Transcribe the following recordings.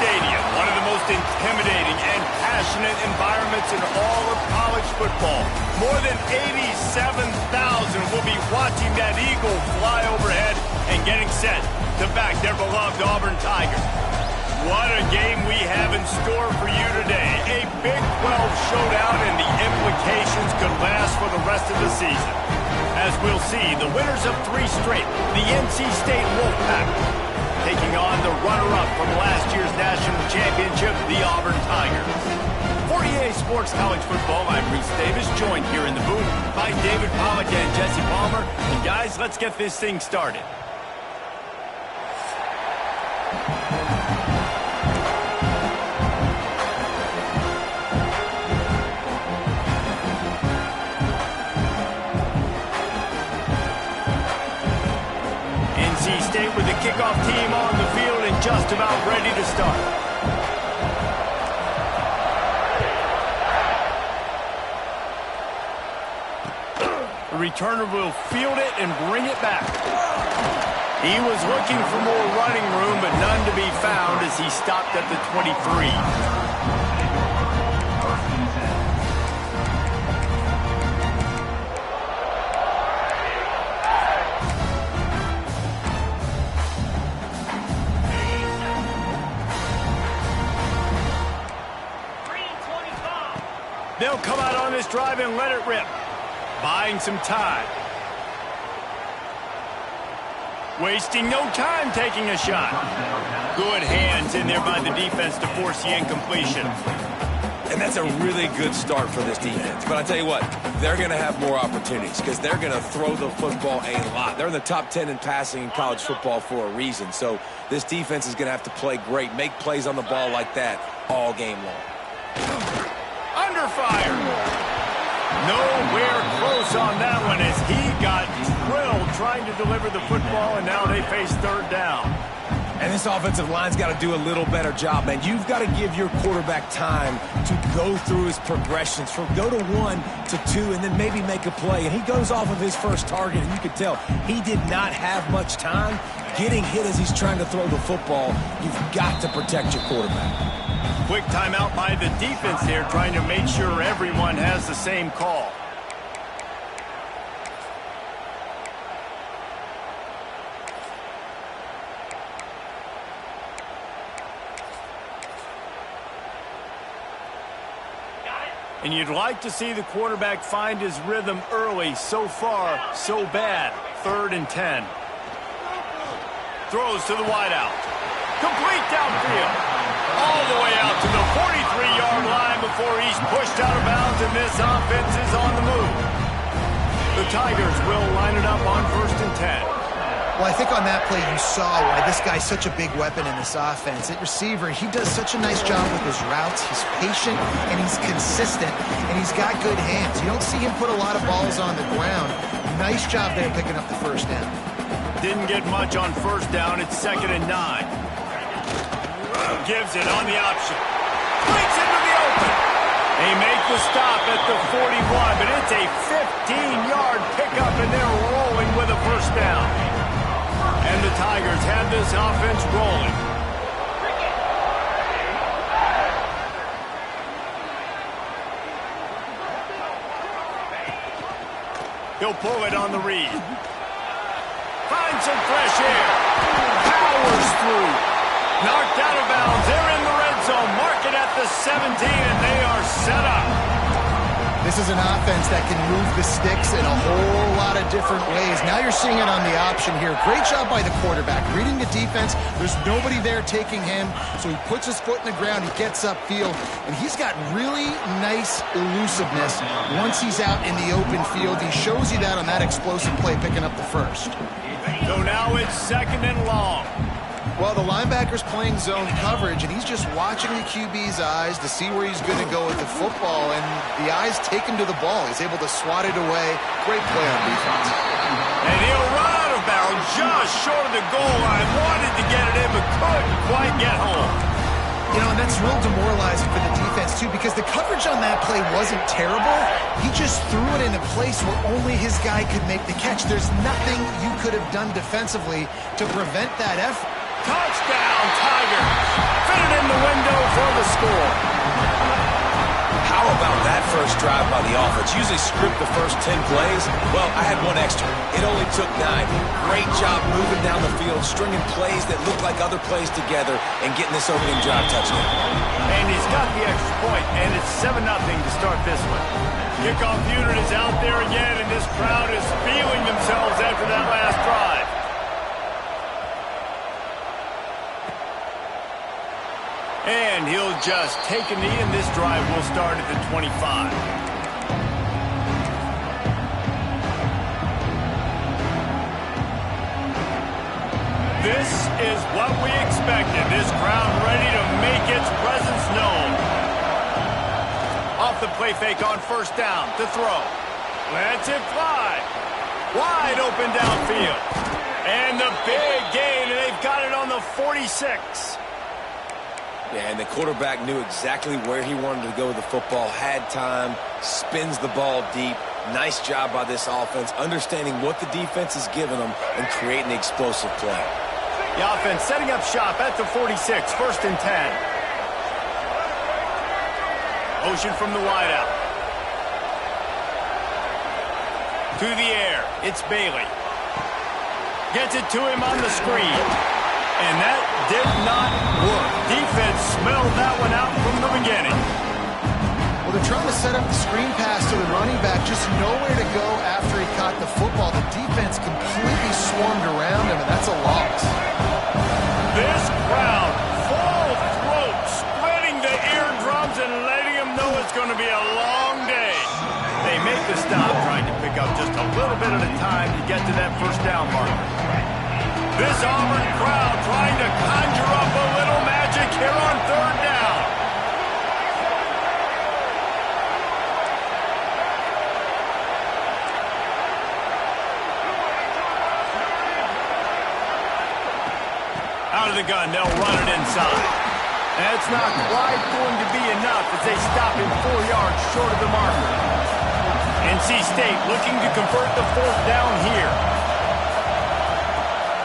Stadium, one of the most intimidating and passionate environments in all of college football. More than 87,000 will be watching that eagle fly overhead and getting set to back their beloved Auburn Tigers. What a game we have in store for you today. A Big 12 showdown, and the implications could last for the rest of the season. As we'll see, the winners of 3 straight, the NC State Wolfpack, taking on the runner-up from last year's national championship, the Auburn Tigers. For EA Sports College Football, I'm Reese Davis, joined here in the booth by David Pollack and Jesse Palmer. And guys, let's get this thing started. With the kickoff team on the field and just about ready to start. The returner will field it and bring it back. He was looking for more running room, but none to be found as he stopped at the 23. They'll come out on this drive and let it rip. Buying some time. Wasting no time taking a shot. Good hands in there by the defense to force the incompletion. And that's a really good start for this defense. But I tell you what, they're going to have more opportunities because they're going to throw the football a lot. They're in the top 10 in passing in college football for a reason. So this defense is going to have to play great, make plays on the ball like that all game long. Under fire. Nowhere close on that one as he got drilled trying to deliver the football, and now they face third down. And this offensive line's got to do a little better job, man. You've got to give your quarterback time to go through his progressions from go to 1 to 2 and then maybe make a play. And he goes off of his first target, and you could tell he did not have much time getting hit as he's trying to throw the football. You've got to protect your quarterback. Quick timeout by the defense there, trying to make sure everyone has the same call. And you'd like to see the quarterback find his rhythm early. So far, so bad. 3rd and 10. Throws to the wideout. Complete downfield. All the way out to the 43-yard line before he's pushed out of bounds, and this offense is on the move. The Tigers will line it up on 1st and 10. Well, I think on that play you saw why this guy's such a big weapon in this offense. At receiver, he does such a nice job with his routes. He's patient, and he's consistent, and he's got good hands. You don't see him put a lot of balls on the ground. Nice job there picking up the first down. Didn't get much on 1st down. It's 2nd and 9. Gives it on the option. Breaks into the open. They make the stop at the 41, but it's a 15-yard pickup, and they're rolling with a first down. And the Tigers have this offense rolling. He'll pull it on the read. Finds some fresh air. Powers through. Knocked out of bounds. They're in the red zone. Mark it at the 17, and they are set up. This is an offense that can move the sticks in a whole lot of different ways. Now you're seeing it on the option here. Great job by the quarterback. Reading the defense. There's nobody there taking him, so he puts his foot in the ground. He gets upfield, and he's got really nice elusiveness once he's out in the open field. He shows you that on that explosive play, picking up the first. So now it's 2nd and long. Well, the linebacker's playing zone coverage, and he's just watching the QB's eyes to see where he's going to go with the football, and the eyes take him to the ball. He's able to swat it away. Great play on defense. And he'll run out of bounds just short of the goal line. Wanted to get it in, but couldn't quite get home. You know, and that's real demoralizing for the defense, too, because the coverage on that play wasn't terrible. He just threw it in a place where only his guy could make the catch. There's nothing you could have done defensively to prevent that effort. Touchdown, Tigers. Fitted in the window for the score. How about that first drive by the offense? Usually script the first 10 plays. Well, I had one extra. It only took 9. Great job moving down the field, stringing plays that look like other plays together, and getting this opening drive touchdown. And he's got the extra point, and it's 7-0 to start this one. Kickoff unit is out there again, and this crowd is feeling themselves after that last drive. And he'll just take a knee, and this drive will start at the 25. This is what we expected. This crowd ready to make its presence known. Off the play fake on first down to throw. Lets it fly. Wide open downfield. And the big gain, and they've got it on the 46. Yeah, and the quarterback knew exactly where he wanted to go with the football, had time, spins the ball deep. Nice job by this offense, understanding what the defense is giving them and creating the explosive play. The offense setting up shop at the 46, 1st and 10. Motion from the wideout. To the air, it's Bailey. Gets it to him on the screen. And that did not work. Defense smelled that one out from the beginning. Well, they're trying to set up the screen pass to the running back, just nowhere to go after he caught the football. The defense completely swarmed around him, and that's a loss. This crowd, full throat, splitting the eardrums and letting them know it's going to be a long day. They make the stop, trying to pick up just a little bit at a time to get to that first down marker. This Auburn crowd trying to conjure up a little magic here on 3rd down. Out of the gun, they'll run it inside. That's not quite going to be enough as they stop him 4 yards short of the marker. NC State looking to convert the 4th down here.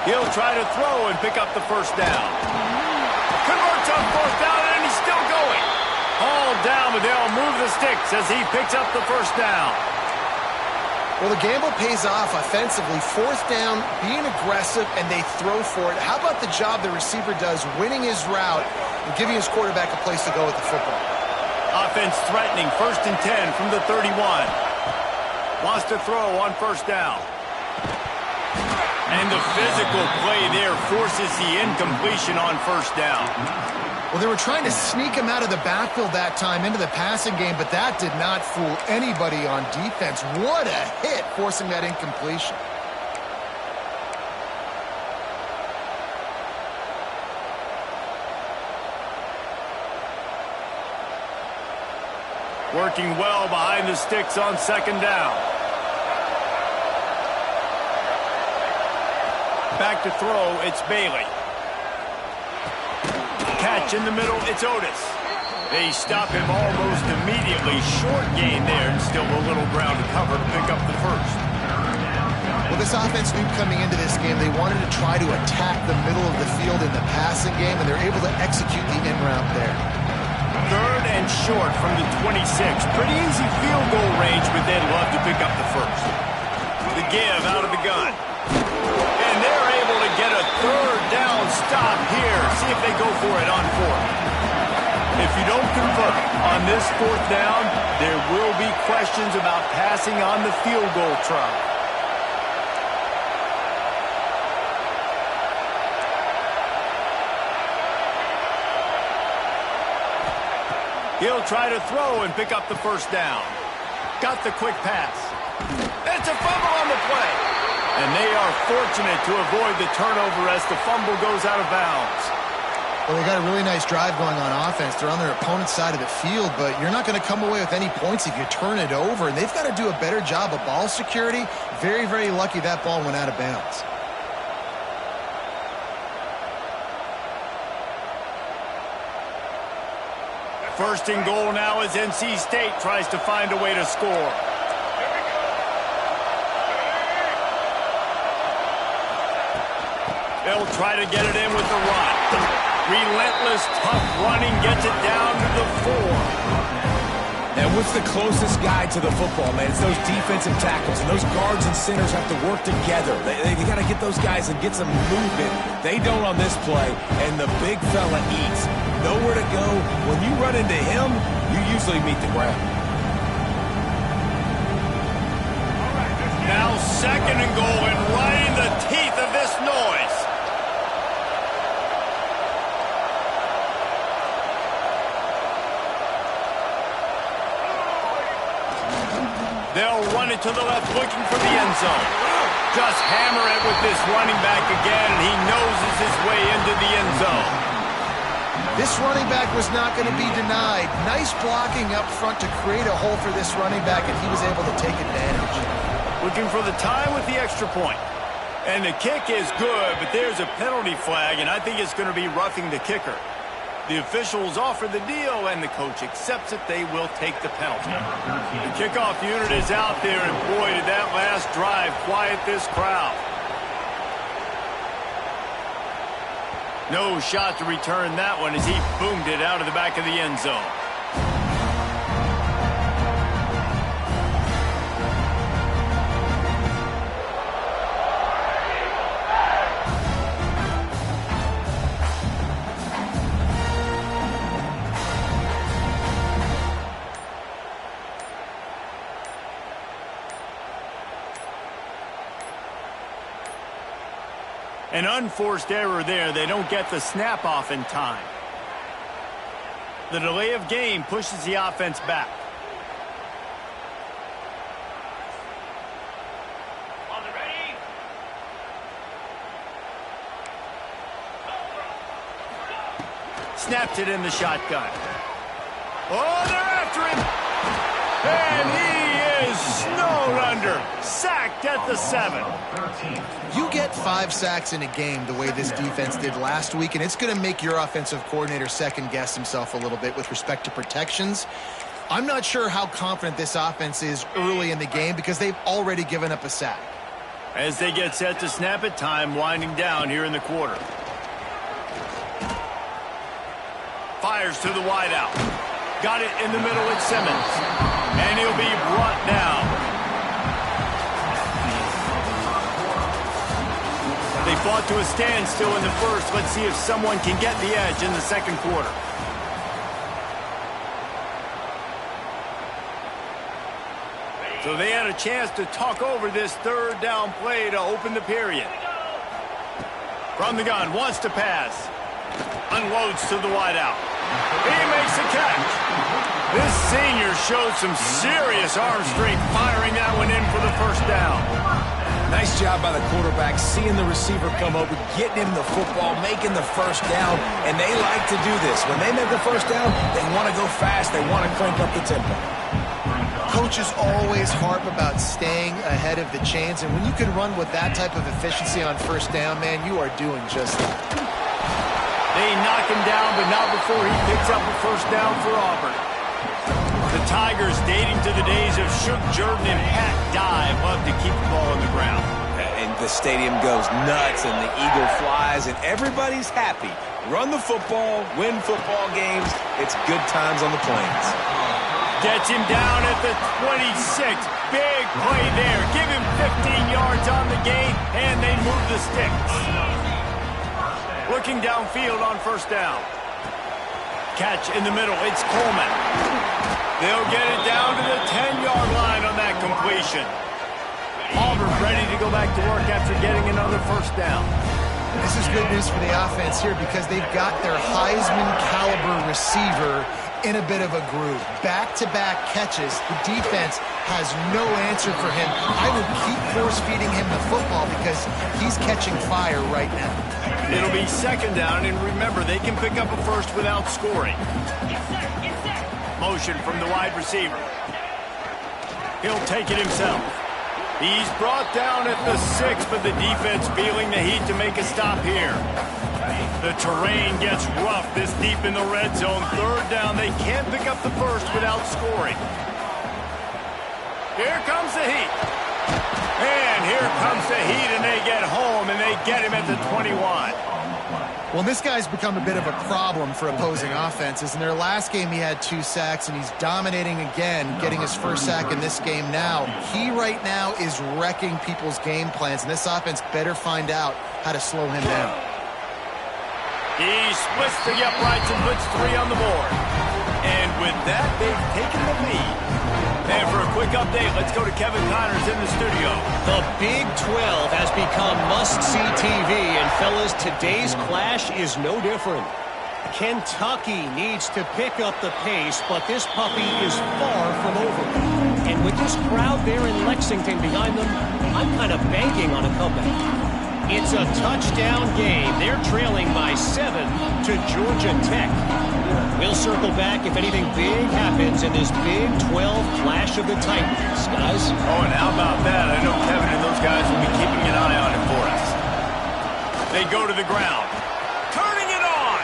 He'll try to throw and pick up the first down. Converts on 4th down, and he's still going. All down, but they'll move the sticks as he picks up the first down. Well, the gamble pays off offensively. 4th down, being aggressive, and they throw for it. How about the job the receiver does, winning his route and giving his quarterback a place to go with the football? Offense threatening, 1st and 10 from the 31. Wants to throw on first down. And the physical play there forces the incompletion on first down. Well, they were trying to sneak him out of the backfield that time into the passing game, but that did not fool anybody on defense. What a hit, forcing that incompletion. Working well behind the sticks on 2nd down. Back to throw, it's Bailey. Catch in the middle, it's Otis. They stop him almost immediately. Short gain there, and still a little ground to cover to pick up the first. Well, this offense knew coming into this game they wanted to try to attack the middle of the field in the passing game, and they're able to execute the in route there. 3rd and short from the 26. Pretty easy field goal range, but they'd love to pick up the first. The give out of the gun. And they're able to get a 3rd down stop here. See if they go for it on 4th. If you don't convert on this 4th down, there will be questions about passing on the field goal try. He'll try to throw and pick up the first down. Got the quick pass. It's a fumble on the play. And they are fortunate to avoid the turnover as the fumble goes out of bounds. Well, they got a really nice drive going on offense. They're on their opponent's side of the field, but you're not going to come away with any points if you turn it over. And they've got to do a better job of ball security. Very, very lucky that ball went out of bounds. First and goal now as NC State tries to find a way to score. They'll try to get it in with the run. Relentless, tough running gets it down to the 4. And what's the closest guy to the football, man? It's those defensive tackles, and those guards and centers have to work together. They got to get those guys and get some movement. They don't on this play, and the big fella eats. Nowhere to go. When you run into him, you usually meet the ground. Now second and goal, and right in the teeth of this noise. They'll run it to the left, looking for the end zone. Just hammer it with this running back again, and he noses his way into the end zone. This running back was not going to be denied. Nice blocking up front to create a hole for this running back, and he was able to take advantage. Looking for the time with the extra point. And the kick is good, but there's a penalty flag, and I think it's going to be roughing the kicker. The officials offer the deal, and the coach accepts it. They will take the penalty. The kickoff unit is out there, and boy, did that last drive quiet this crowd. No shot to return that one as he boomed it out of the back of the end zone. An unforced error there. They don't get the snap off in time. The delay of game pushes the offense back. Snapped it in the shotgun. Oh, they're after him. And he is snowed under. Sacked at the 7. You get 5 sacks in a game the way this defense did last week, and it's going to make your offensive coordinator second-guess himself a little bit with respect to protections. I'm not sure how confident this offense is early in the game because they've already given up a sack. As they get set to snap it, time winding down here in the quarter. Fires to the wideout. Got it in the middle with Simmons. And he'll be brought down. They fought to a standstill in the first. Let's see if someone can get the edge in the second quarter. So they had a chance to talk over this third down play to open the period. From the gun, wants to pass. Unloads to the wideout. He makes the catch. This senior showed some serious arm strength firing that one in for the first down. Nice job by the quarterback, seeing the receiver come open, getting him the football, making the first down, and they like to do this. When they make the first down, they want to go fast, they want to crank up the tempo. Coaches always harp about staying ahead of the chains, and when you can run with that type of efficiency on first down, man, you are doing just that. They knock him down, but not before he picks up a first down for Auburn. The Tigers, dating to the days of Shook Jordan and Pat Dye, love to keep the ball on the ground. And the stadium goes nuts, and the eagle flies, and everybody's happy. Run the football, win football games. It's good times on the plains. Gets him down at the 26. Big play there. Give him 15 yards on the gain, and they move the sticks. Looking downfield on first down. Catch in the middle. It's Coleman. They'll get it down to the 10-yard line on that completion. Auburn ready to go back to work after getting another first down. This is good news for the offense here because they've got their Heisman-caliber receiver in a bit of a groove. Back-to-back catches. The defense has no answer for him. I would keep force-feeding him the football because he's catching fire right now. It'll be second down, and remember, they can pick up a first without scoring. Motion from the wide receiver. He'll take it himself. He's brought down at the 6, but the defense feeling the heat to make a stop here. The terrain gets rough this deep in the red zone. Third down, they can't pick up the first without scoring. Here comes the heat. And here comes the heat, and they get home, and they get him at the 21. Well, this guy's become a bit of a problem for opposing offenses. In their last game, he had 2 sacks, and he's dominating again, getting his first sack in this game now. He right now is wrecking people's game plans, and this offense better find out how to slow him down. He splits the uprights and puts 3 on the board. And with that, they've taken the lead. And for a quick update, let's go to Kevin Connors in the studio. The Big 12 has become must-see TV, and fellas, today's clash is no different. Kentucky needs to pick up the pace, but this puppy is far from over. And with this crowd there in Lexington behind them, I'm kind of banking on a comeback. It's a touchdown game. They're trailing by 7 to Georgia Tech. We'll circle back if anything big happens in this Big 12 clash of the Titans, guys. Oh, and how about that? I know Kevin and those guys will be keeping an eye on it for us. They go to the ground. Turning it on!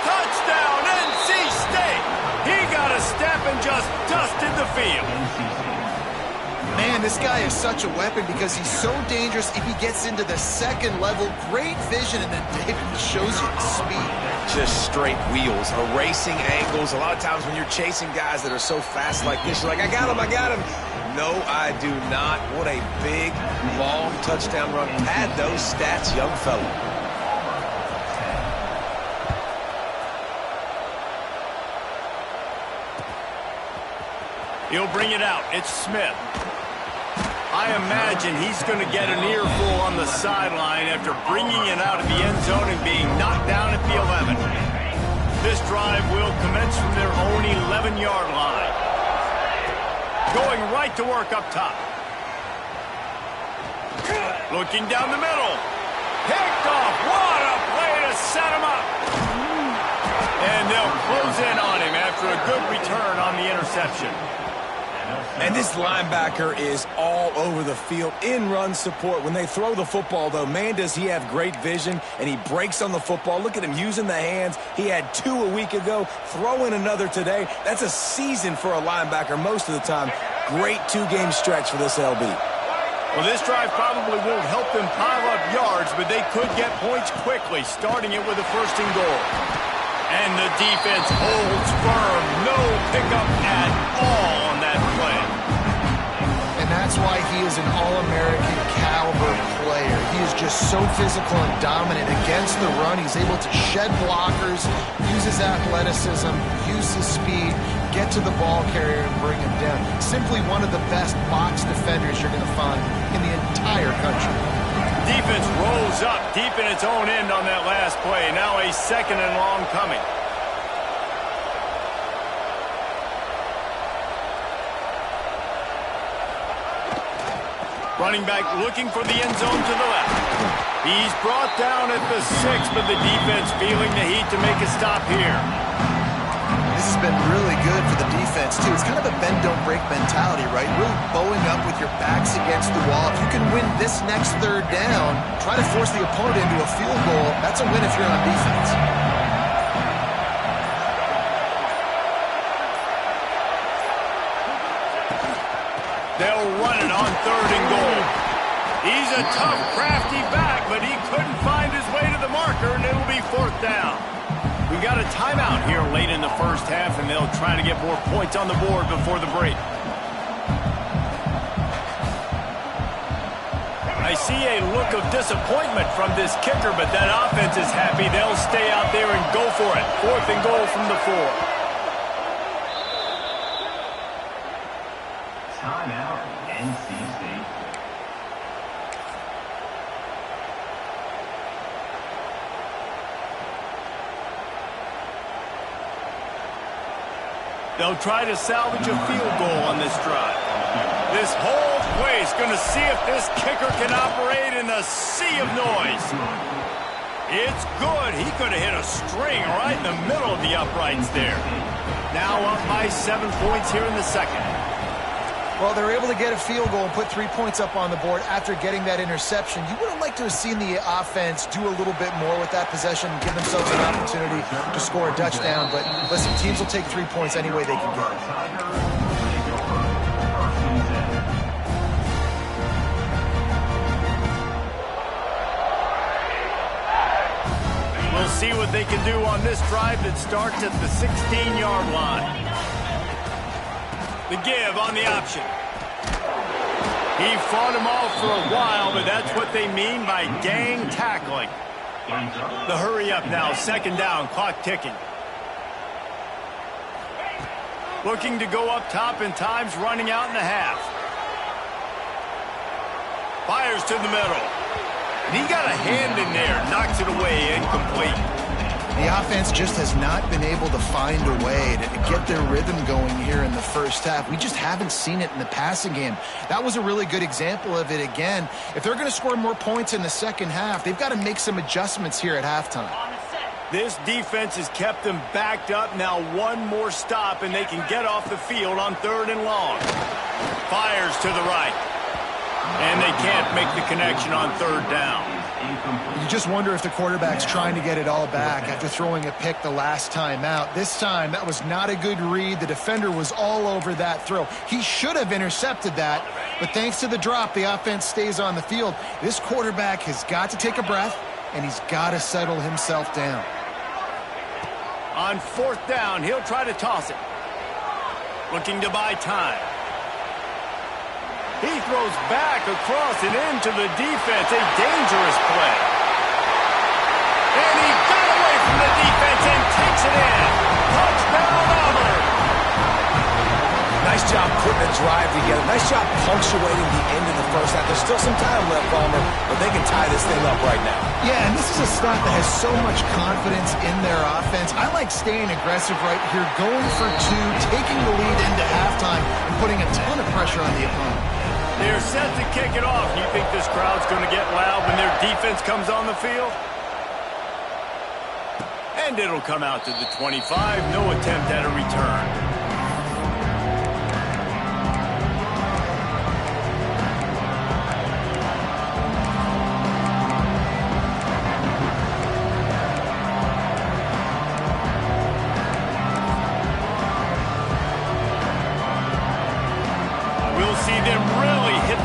Touchdown, NC State! He got a step and just dusted the field. Man, this guy is such a weapon because he's so dangerous if he gets into the second level. Great vision, and then David shows you the speed. Just straight wheels, erasing angles. A lot of times when you're chasing guys that are so fast like this, you're like, I got him, I got him. No, I do not. What a big, long touchdown run. Pad those stats, young fella. He'll bring it out. It's Smith. I imagine he's going to get an earful on the sideline after bringing it out of the end zone and being knocked down at the 11. This drive will commence from their own 11-yard line. Going right to work up top. Looking down the middle. Picked off. What a play to set him up. And they'll close in on him after a good return on the interception. And this linebacker is all over the field in run support. When they throw the football, though, man, does he have great vision, and he breaks on the football. Look at him using the hands. He had 2 a week ago. Throw in another today. That's a season for a linebacker most of the time. Great 2-game stretch for this LB. Well, this drive probably won't help them pile up yards, but they could get points quickly, starting it with a 1st and goal. And the defense holds firm. No pickup at all on that play. And that's why he is an All-American caliber player. He is just so physical and dominant against the run. He's able to shed blockers, use his athleticism, use his speed, get to the ball carrier and bring him down. Simply one of the best box defenders you're going to find in the entire country. Defense rolls up deep in its own end on that last play. Now a 2nd and long coming. Running back looking for the end zone to the left. He's brought down at the 6, but the defense feeling the heat to make a stop here. This has been really good for the defense, too. It's kind of a bend-don't-break mentality, right? Really bowing up with your backs against the wall. If you can win this next 3rd down, try to force the opponent into a field goal. That's a win if you're on defense. They'll run it on 3rd and goal. He's a tough, crafty back, but he couldn't find his way to the marker, and it'll be 4th down. We got a timeout here late in the first half, and they'll try to get more points on the board before the break. I see a look of disappointment from this kicker, but that offense is happy. They'll stay out there and go for it. 4th and goal from the 4. Timeout, NC State. They'll try to salvage a field goal on this drive. This whole place going to see if this kicker can operate in the sea of noise. It's good. He could have hit a string right in the middle of the uprights there. Now up by 7 points here in the second. Well, they're able to get a field goal and put 3 points up on the board after getting that interception. You would have liked to have seen the offense do a little bit more with that possession and give themselves an opportunity to score a touchdown. But listen, teams will take 3 points any way they can get it. We'll see what they can do on this drive that starts at the 16-yard line. The give on the option. He fought him off for a while, but that's what they mean by gang tackling. The hurry up now, second down, clock ticking. Looking to go up top, and time's running out in the half. Fires to the middle. And he got a hand in there, knocks it away, incomplete. The offense just has not been able to find a way to get their rhythm going here in the first half. We just haven't seen it in the passing game. That was a really good example of it again. If they're going to score more points in the second half, they've got to make some adjustments here at halftime. This defense has kept them backed up. Now one more stop, and they can get off the field on 3rd and long. Fires to the right. And they can't make the connection on 3rd down. You just wonder if the quarterback's trying to get it all back after throwing a pick the last time out. This time, that was not a good read. The defender was all over that throw. He should have intercepted that, but thanks to the drop, the offense stays on the field. This quarterback has got to take a breath, and he's got to settle himself down. On 4th down, he'll try to toss it. Looking to buy time. He throws back across and into the defense. A dangerous play. And he got away from the defense and takes it in. Touchdown, Auburn. Nice job putting a drive together. Nice job punctuating the end of the first half. There's still some time left, Palmer, but they can tie this thing up right now. Yeah, and this is a staff that has so much confidence in their offense. I like staying aggressive right here, going for 2, taking the lead into halftime, and putting a ton of pressure on the opponent. They're set to kick it off. You think this crowd's going to get loud when their defense comes on the field? And it'll come out to the 25. No attempt at a return.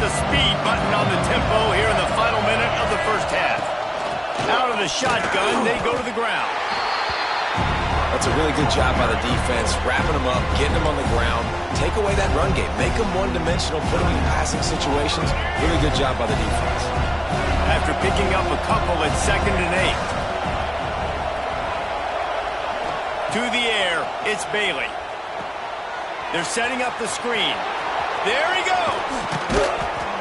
Speed button on the tempo here in the final minute of the first half. Out of the shotgun, they go to the ground. That's a really good job by the defense, wrapping them up, getting them on the ground. Take away that run game. Make them one-dimensional, put them in passing situations. Really good job by the defense. After picking up a couple at 2nd and 8. To the air, it's Bailey. They're setting up the screen. There he goes.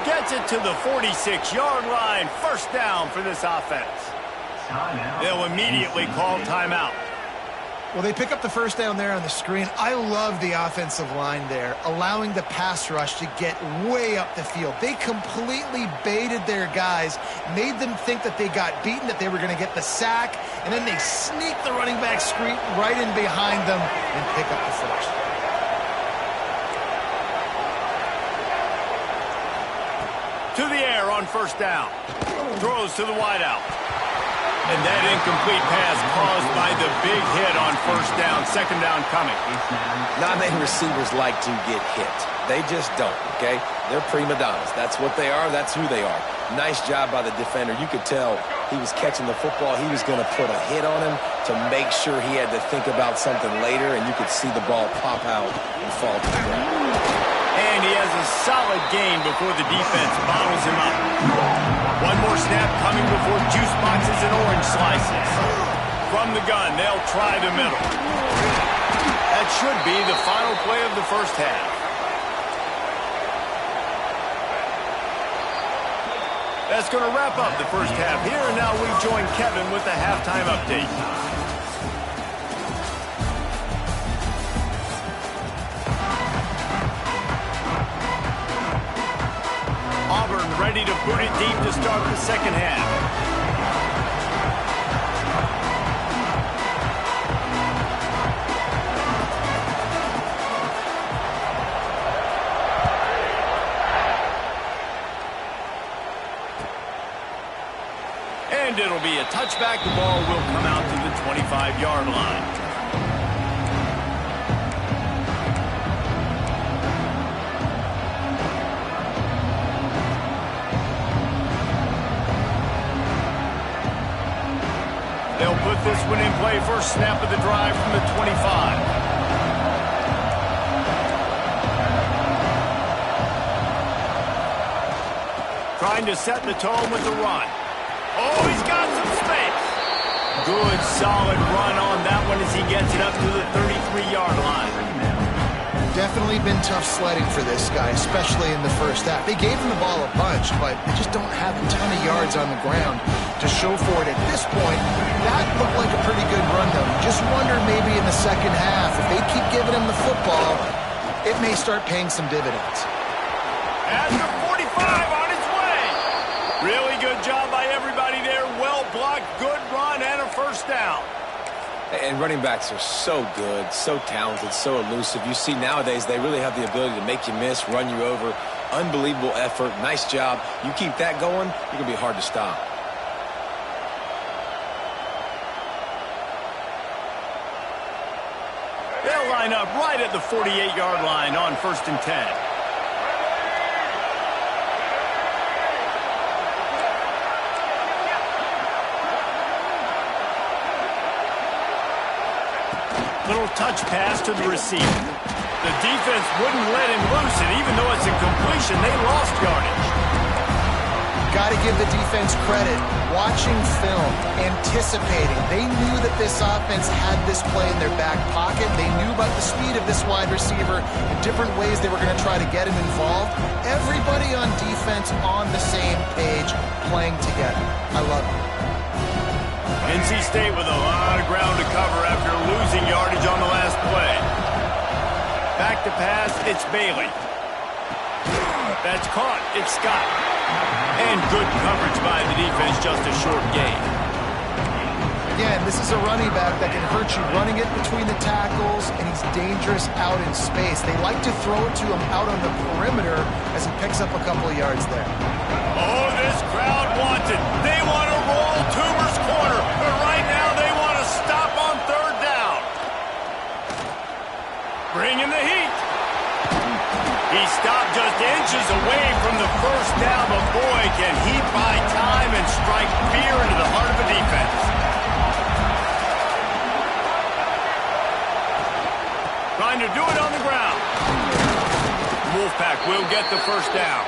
Gets it to the 46-yard line. First down for this offense. They'll immediately call timeout. Well, they pick up the first down there on the screen. I love the offensive line there, allowing the pass rush to get way up the field. They completely baited their guys, made them think that they got beaten, that they were going to get the sack, and then they sneak the running back screen right in behind them and pick up the first. To the air on first down. Throws to the wideout. And that incomplete pass caused by the big hit on first down. Second down coming. Not many receivers like to get hit. They just don't, okay? They're prima donnas. That's what they are. That's who they are. Nice job by the defender. You could tell he was catching the football. He was going to put a hit on him to make sure he had to think about something later, and you could see the ball pop out and fall to the ground. And he has a solid gain before the defense bottles him up. One more snap coming before juice boxes and orange slices. From the gun, they'll try the middle. That should be the final play of the first half. That's going to wrap up the first half here, and now we join Kevin with the halftime update. to start the second half. And it'll be a touchback. The ball will come out to the 25-yard line. They'll put this one in play. First snap of the drive from the 25. Trying to set the tone with the run. Oh, he's got some space. Good, solid run on that one as he gets it up to the 33-yard line. Definitely been tough sledding for this guy, especially in the first half. They gave him the ball a bunch, but they just don't have a ton of yards on the ground to show for it at this point. That looked like a pretty good run, though. You just wonder maybe in the second half, if they keep giving him the football, it may start paying some dividends. At the 45 on its way. Really good job by everybody there. Well blocked, good run, and a first down. And running backs are so good, so talented, so elusive. You see nowadays they really have the ability to make you miss, run you over. Unbelievable effort. Nice job. You keep that going, you're going to be hard to stop. They'll line up right at the 48-yard line on 1st and 10. Little touch pass to the receiver. The defense wouldn't let him loose, and even though it's a completion, they lost yardage. Got to give the defense credit. Watching film, anticipating. They knew that this offense had this play in their back pocket. They knew about the speed of this wide receiver, the different ways they were going to try to get him involved. Everybody on defense on the same page, playing together. I love it. NC State with a lot of ground to cover after losing yardage on the last play. Back to pass, it's Bailey. That's caught, it's Scott. And good coverage by the defense, just a short gain. Again, this is a running back that can hurt you running it between the tackles, and he's dangerous out in space. They like to throw it to him out on the perimeter as he picks up a couple of yards there. Oh, this crowd wants it. They want to roll Toomer's corner, but right now they want to stop on 3rd down. Bringing the heat. He stopped just inches away from the first down, but boy, can he buy time and strike fear into the heart of the defense. Trying to do it on the ground. Wolfpack will get the first down.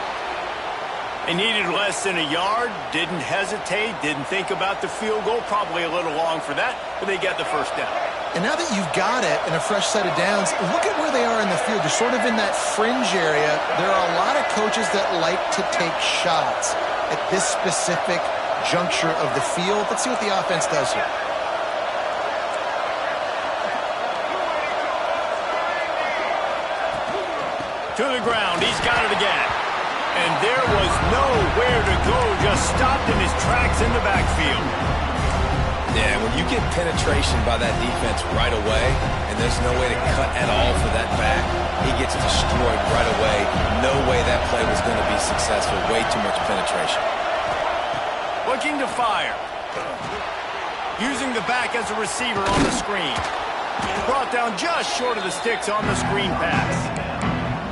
They needed less than a yard, didn't hesitate, didn't think about the field goal. Probably a little long for that, but they get the first down. And now that you've got it and a fresh set of downs, look at where they are in the field. They're sort of in that fringe area. There are a lot of coaches that like to take shots at this specific juncture of the field. Let's see what the offense does here. To the ground, he's got it again. And there was nowhere to go, just stopped in his tracks in the backfield. Yeah, when you get penetration by that defense right away, and there's no way to cut at all for that back, he gets destroyed right away. No way that play was going to be successful. Way too much penetration. Looking to fire. Using the back as a receiver on the screen. Brought down just short of the sticks on the screen pass.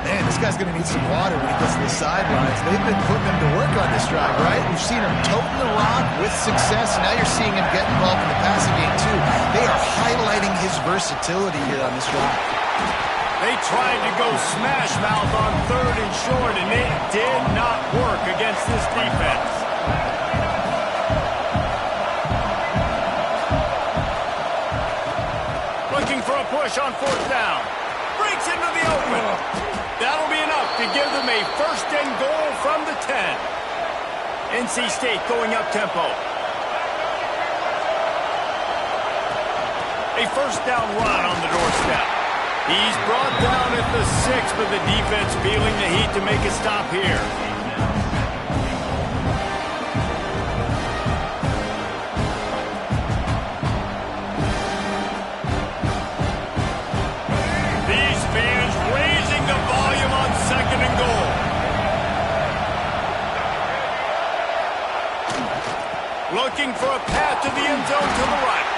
Man, this guy's going to need some water when he gets to the sidelines. They've been putting him to work on this drive, right? We've seen him toting the rock with success. Now you're seeing him get involved in the passing game, too. They are highlighting his versatility here on this drive. They tried to go smash mouth on 3rd and short, and it did not work against this defense. Looking for a push on 4th down. Breaks into the open. That'll be enough to give them a 1st and goal from the 10. NC State going up tempo. A 1st down run on the doorstep. He's brought down at the 6, but the defense feeling the heat to make a stop here. looking for a path to the end zone to the right.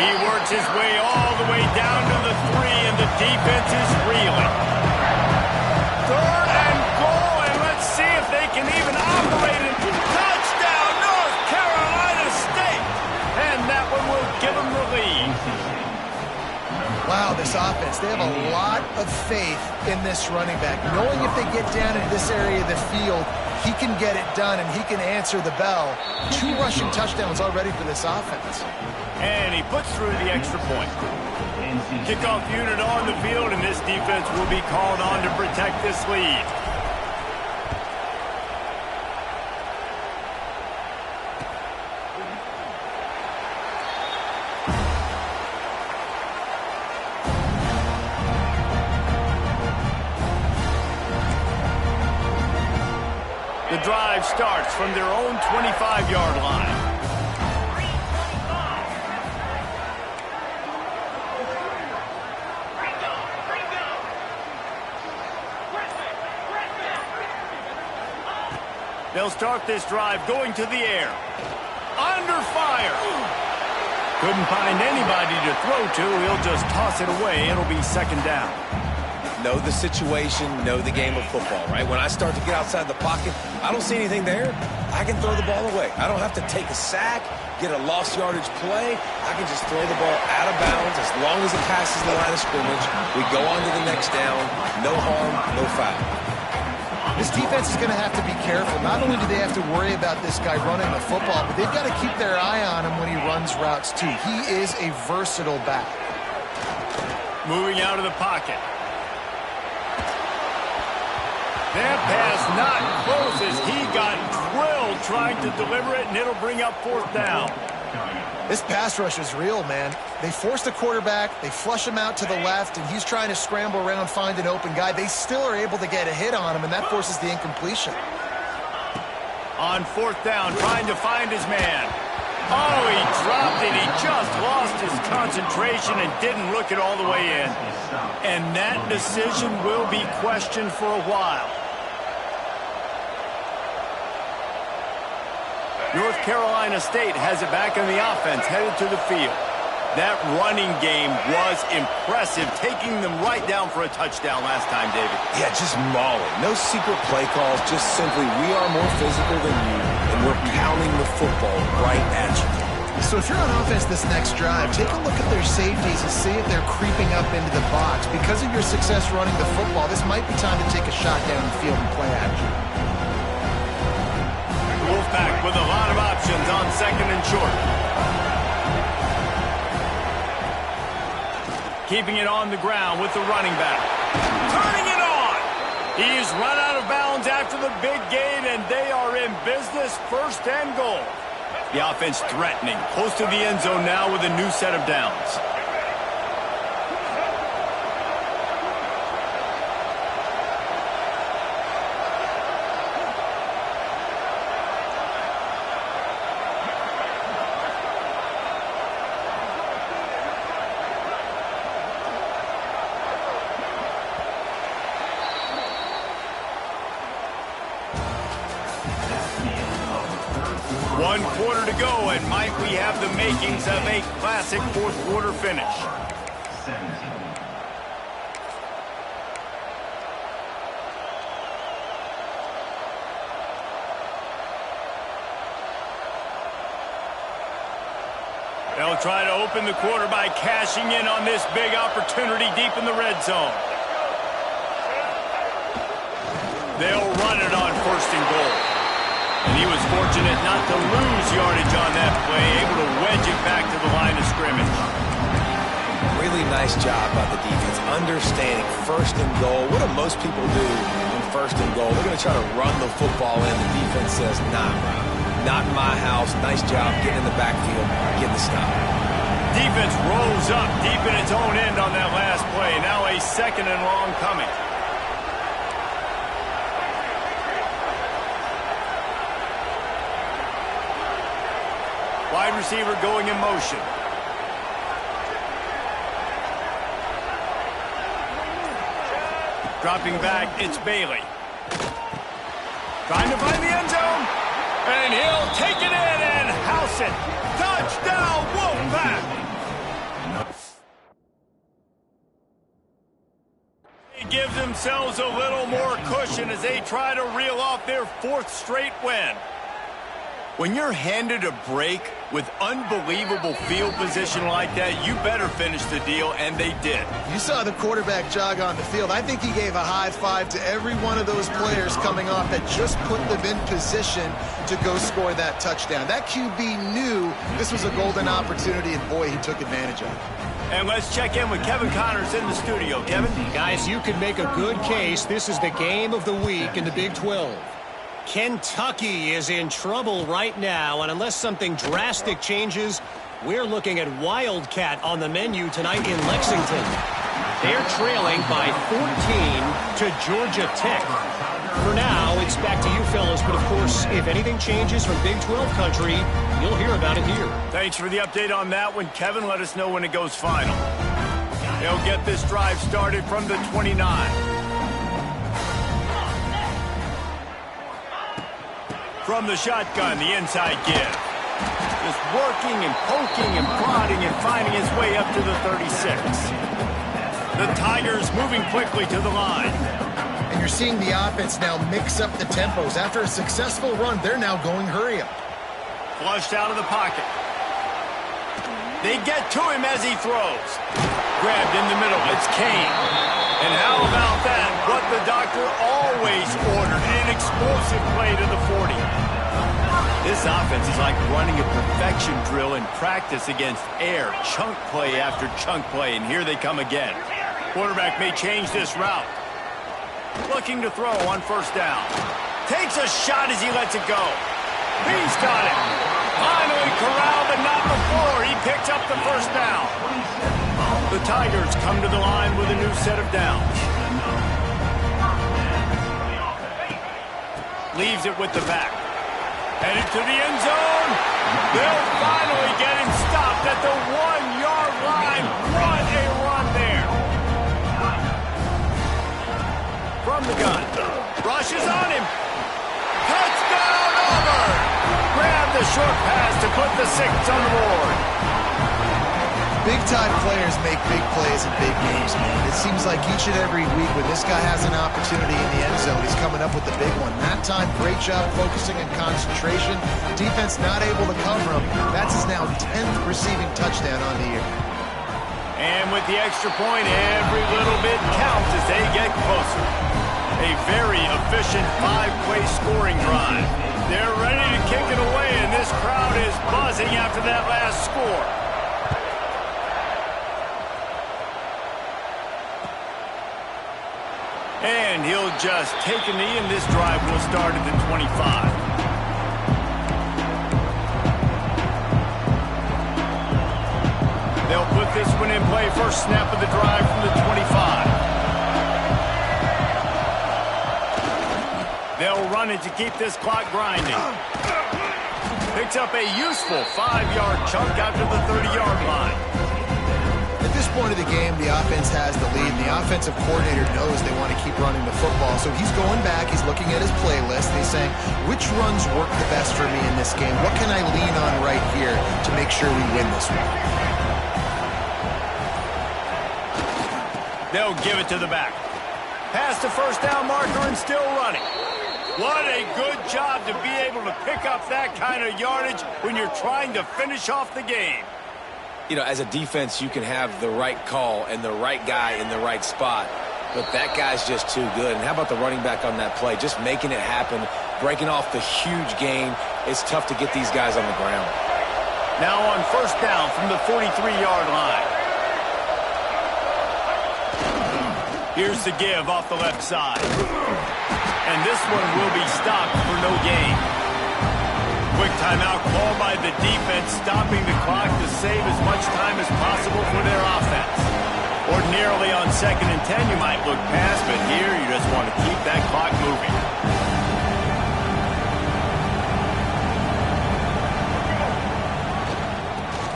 He works his way all the way down to the 3, and the defense is reeling. 3rd and goal, and let's see if they can even operate it. Touchdown, North Carolina State! And that one will give them the lead. Wow, this offense, they have a lot of faith in this running back. Knowing if they get down into this area of the field, he can get it done and he can answer the bell. 2 rushing touchdowns already for this offense. And he puts through the extra point. Kickoff unit on the field, and this defense will be called on to protect this lead. The drive starts from their own 25-yard line. They'll start this drive going to the air. Under fire. Couldn't find anybody to throw to. He'll just toss it away. It'll be 2nd down. Know the situation, know the game of football, right? When I start to get outside the pocket, I don't see anything there, I can throw the ball away. I don't have to take a sack, get a lost yardage play. I can just throw the ball out of bounds as long as it passes the line of scrimmage. We go on to the next down. No harm, no foul. This defense is going to have to be careful. Not only do they have to worry about this guy running the football, but they've got to keep their eye on him when he runs routes too. He is a versatile back. Moving out of the pocket. That pass not close as he got drilled trying to deliver it, and it'll bring up 4th down. This pass rush is real, man. They force the quarterback, they flush him out to the left, and he's trying to scramble around, find an open guy. They still are able to get a hit on him, and that forces the incompletion. On 4th down, trying to find his man. Oh, he dropped it. He just lost his concentration and didn't look it all the way in. And that decision will be questioned for a while. North Carolina State has it back in the offense, headed to the field. That running game was impressive, taking them right down for a touchdown last time, David. Yeah, just mauling. No secret play calls, just simply we are more physical than you, and we're pounding the football right at you. So if you're on offense this next drive, take a look at their safeties and see if they're creeping up into the box. Because of your success running the football, this might be time to take a shot down the field and play action. Wolfpack with a lot of options on 2nd and short. Keeping it on the ground with the running back. Turning it on! He's run out of bounds after the big gain, and they are in business, 1st and goal. The offense threatening, close to the end zone now with a new set of downs. One quarter to go, and might we have the makings of a classic 4th quarter finish. They'll try to open the quarter by cashing in on this big opportunity deep in the red zone. They'll run it on 1st and goal. And he was fortunate not to lose yardage on that play, able to wedge it back to the line of scrimmage. Really nice job by the defense, understanding 1st and goal. What do most people do in 1st and goal? They're going to try to run the football in. The defense says, nah, not in my house. Nice job getting in the backfield, getting the stop. Defense rolls up deep in its own end on that last play. Now a 2nd and long coming. Wide receiver going in motion. Dropping back, it's Bailey. Trying to find the end zone. And he'll take it in, and how makes it. Touchdown, Wolfpack. They give themselves a little more cushion as they try to reel off their 4th straight win. When you're handed a break with unbelievable field position like that, you better finish the deal, and they did. You saw the quarterback jog on the field. I think he gave a high five to every one of those players coming off that just put them in position to go score that touchdown. That QB knew this was a golden opportunity, and boy, he took advantage of it. And let's check in with Kevin Connors in the studio. Kevin? Guys, you could make a good case. This is the game of the week in the Big 12. Kentucky is in trouble right now, and unless something drastic changes, we're looking at Wildcat on the menu tonight in Lexington. They're trailing by 14 to Georgia Tech. For now, it's back to you fellas, but of course, if anything changes from Big 12 country, you'll hear about it here. Thanks for the update on that one, Kevin. Let us know when it goes final. They'll get this drive started from the 29. From the shotgun, the inside give. Just working and poking and prodding and finding his way up to the 36. The Tigers moving quickly to the line. And you're seeing the offense now mix up the tempos. After a successful run, they're now going hurry up. Flushed out of the pocket. They get to him as he throws. Grabbed in the middle. It's Kane. And how about that? What the doctor always ordered. An explosive play to the 40. This offense is like running a perfection drill in practice against air. Chunk play after chunk play. And here they come again. Quarterback may change this route. Looking to throw on 1st down. Takes a shot as he lets it go. He's got it. Finally corralled, but not before. He picks up the 1st down. The Tigers come to the line with a new set of downs. Leaves it with the back. Headed to the end zone. They'll finally get him stopped at the 1-yard line. What a run there. From the gun. Rushes on him. Touchdown, Auburn. Grab the short pass to put the 6 on the board. Big-time players make big plays in big games, man. It seems like each and every week when this guy has an opportunity in the end zone, he's coming up with the big one. That time, great job focusing and concentration. Defense not able to cover him. That's his now 10th receiving touchdown on the year. And with the extra point, every little bit counts as they get closer. A very efficient 5-play scoring drive. They're ready to kick it away, and this crowd is buzzing after that last score. And he'll just take a knee, and this drive will start at the 25. They'll put this one in play. First snap of the drive from the 25. They'll run it to keep this clock grinding. Picks up a useful 5-yard chunk out to the 30-yard line. At this point of the game, the offense has the lead, and the offensive coordinator knows they want to keep running the football. So he's going back, he's looking at his playlist, and he's saying, which runs work the best for me in this game? What can I lean on right here to make sure we win this one? They'll give it to the back. Past the 1st down marker and still running. What a good job to be able to pick up that kind of yardage when you're trying to finish off the game. You know, as a defense, you can have the right call and the right guy in the right spot, but that guy's just too good. And how about the running back on that play? Just making it happen, breaking off the huge gain. It's tough to get these guys on the ground. Now on 1st down from the 43-yard line. Here's the give off the left side. And this one will be stopped for no gain. Quick timeout called by the defense, stopping the clock to save as much time as possible for their offense. Ordinarily on 2nd and 10, you might look past, but here you just want to keep that clock moving.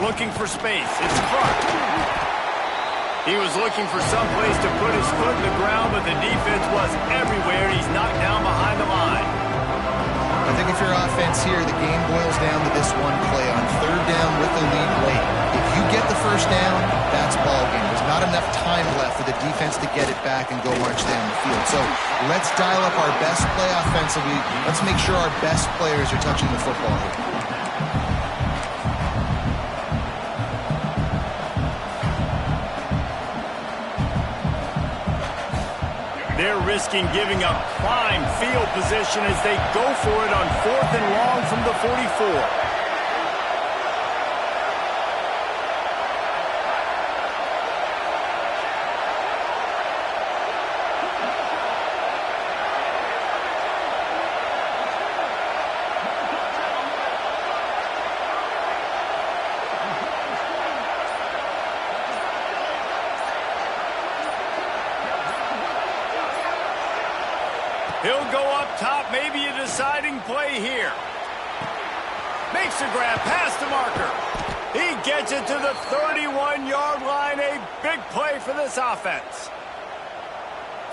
Looking for space. It's Clark. He was looking for some place to put his foot in the ground, but the defense was everywhere. He's knocked down behind the line. I think if your offense here, the game boils down to this one play on third down with the lead late. If you get the first down, that's ball game. There's not enough time left for the defense to get it back and go march down the field. So let's dial up our best play offensively. Let's make sure our best players are touching the football here. They're risking giving up prime field position as they go for it on 4th and long from the 44. He'll go up top, maybe a deciding play here. Makes a grab past the marker. He gets it to the 31-yard line. A big play for this offense.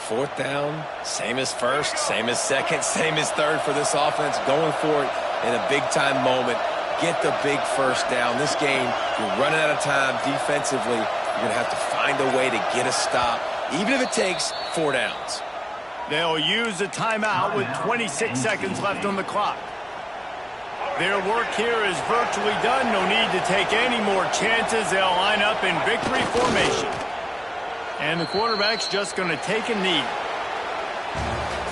4th down, same as first, same as second, same as third for this offense. Going for it in a big-time moment. Get the big first down. This game, you're running out of time defensively. You're going to have to find a way to get a stop, even if it takes 4 downs. They'll use a timeout with 26 seconds left on the clock. Their work here is virtually done. No need to take any more chances. They'll line up in victory formation. And the quarterback's just going to take a knee.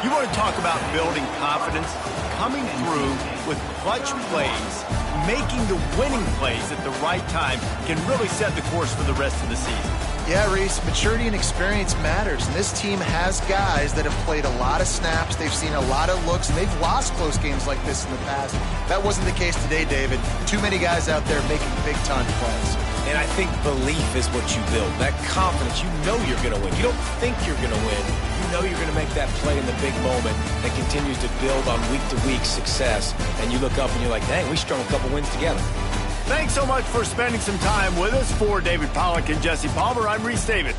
You want to talk about building confidence? Coming through with clutch plays, making the winning plays at the right time can really set the course for the rest of the season. Yeah, Reese, maturity and experience matters. And this team has guys that have played a lot of snaps. They've seen a lot of looks, and they've lost close games like this in the past. That wasn't the case today, David. Too many guys out there making big-time plays. And I think belief is what you build. That confidence, you know you're going to win. You don't think you're going to win. You know you're going to make that play in the big moment that continues to build on week-to-week success. And you look up and you're like, dang, we strung a couple wins together. Thanks so much for spending some time with us. For David Pollack and Jesse Palmer, I'm Reese David.